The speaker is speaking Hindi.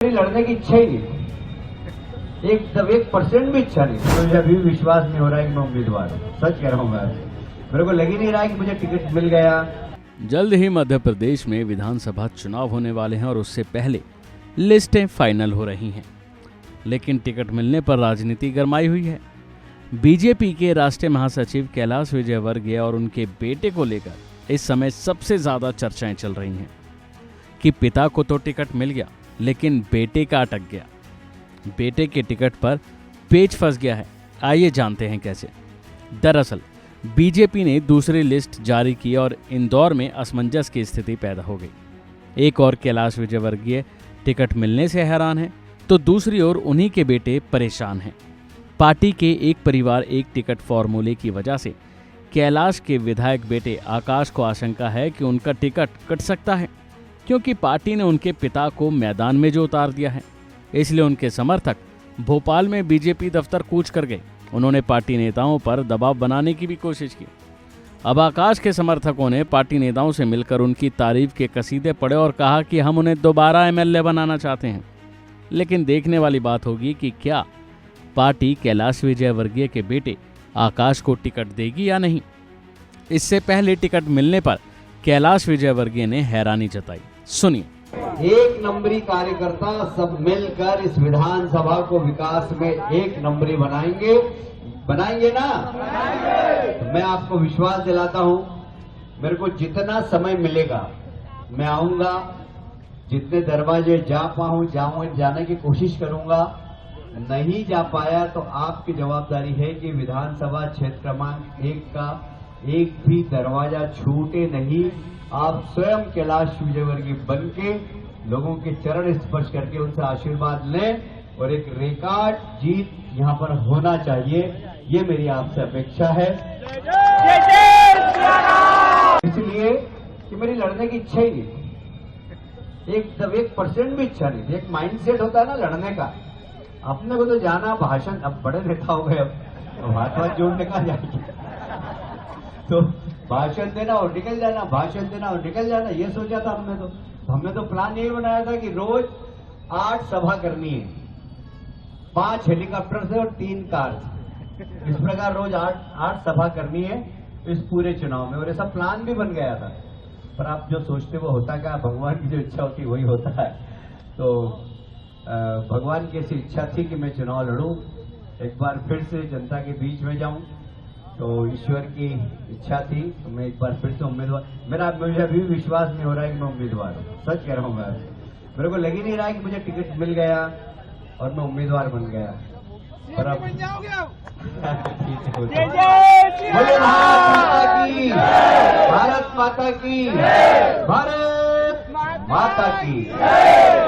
लड़ने की इच्छा ही नहीं, एकदम 1% भी इच्छा नहीं। मुझे अभी भी विश्वास नहीं हो रहा है कि मैं उम्मीदवार हूँ। सच कह रहा हूँ मैं, मेरे को लग ही नहीं रहा है कि मुझे टिकट मिल गया। जल्द ही मध्य प्रदेश में विधानसभा चुनाव होने वाले हैं और उससे पहले लिस्टें फाइनल हो रही हैं, लेकिन टिकट मिलने पर राजनीति गरमाई हुई है। बीजेपी के राष्ट्रीय महासचिव कैलाश विजयवर्गीय और उनके बेटे को लेकर इस समय सबसे ज्यादा चर्चाएं चल रही हैं कि पिता को तो टिकट मिल गया लेकिन बेटे का अटक गया। बेटे के टिकट पर पेच फंस गया है। आइए जानते हैं कैसे। दरअसल बीजेपी ने दूसरी लिस्ट जारी की और इंदौर में असमंजस की स्थिति पैदा हो गई। एक और कैलाश विजयवर्गीय टिकट मिलने से हैरान है तो दूसरी ओर उन्हीं के बेटे परेशान हैं। पार्टी के एक परिवार एक टिकट फॉर्मूले की वजह से कैलाश के विधायक बेटे आकाश को आशंका है कि उनका टिकट कट सकता है, क्योंकि पार्टी ने उनके पिता को मैदान में जो उतार दिया है। इसलिए उनके समर्थक भोपाल में बीजेपी दफ्तर कूच कर गए। उन्होंने पार्टी नेताओं पर दबाव बनाने की भी कोशिश की। अब आकाश के समर्थकों ने पार्टी नेताओं से मिलकर उनकी तारीफ के कसीदे पढ़े और कहा कि हम उन्हें दोबारा एमएलए बनाना चाहते हैं। लेकिन देखने वाली बात होगी कि क्या पार्टी कैलाश विजयवर्गीय के बेटे आकाश को टिकट देगी या नहीं। इससे पहले टिकट मिलने पर कैलाश विजयवर्गीय ने हैरानी जताई। सुनिए। एक नंबरी कार्यकर्ता सब मिलकर इस विधानसभा को विकास में एक नंबरी बनाएंगे ना। तो मैं आपको विश्वास दिलाता हूं, मेरे को जितना समय मिलेगा मैं आऊंगा, जितने दरवाजे जा पाऊं जाने की कोशिश करूंगा। नहीं जा पाया तो आपकी जवाबदारी है कि विधानसभा क्षेत्र क्रमांक 1 का एक भी दरवाजा छूटे नहीं। आप स्वयं कैलाश विजयवर्गीय बन के लोगों के चरण स्पर्श करके उनसे आशीर्वाद लें और एक रिकॉर्ड जीत यहां पर होना चाहिए, ये मेरी आपसे अपेक्षा है। इसलिए कि मेरी लड़ने की इच्छा ही नहीं, एकदम 1% भी इच्छा नहीं। एक माइंडसेट होता है ना लड़ने का। अपने को तो जाना भाषण, अब बड़े नेता हो गए, अब हाथ जोड़ने का जाएंगे तो भाषण देना और निकल जाना, भाषण देना और निकल जाना, ये सोचा था हमने तो प्लान यही बनाया था कि रोज 8 सभा करनी है, 5 हेलीकॉप्टर से और 3 कार से। इस प्रकार रोज 8 सभा करनी है इस पूरे चुनाव में, और ये सब प्लान भी बन गया था। पर आप जो सोचते वो होता क्या, भगवान की जो इच्छा होती वही होता है। तो भगवान की ऐसी इच्छा थी कि मैं चुनाव लड़ूं, एक बार फिर से जनता के बीच में जाऊं, तो ईश्वर की इच्छा थी तो मैं एक बार फिर से उम्मीदवार। मुझे अभी भी विश्वास नहीं हो रहा है कि मैं उम्मीदवार हूँ। सच कह रहा हूँ मैं, मेरे को लग ही नहीं रहा है कि मुझे टिकट मिल गया और मैं उम्मीदवार बन गया। पर अब भारत माता की, भारत माता की।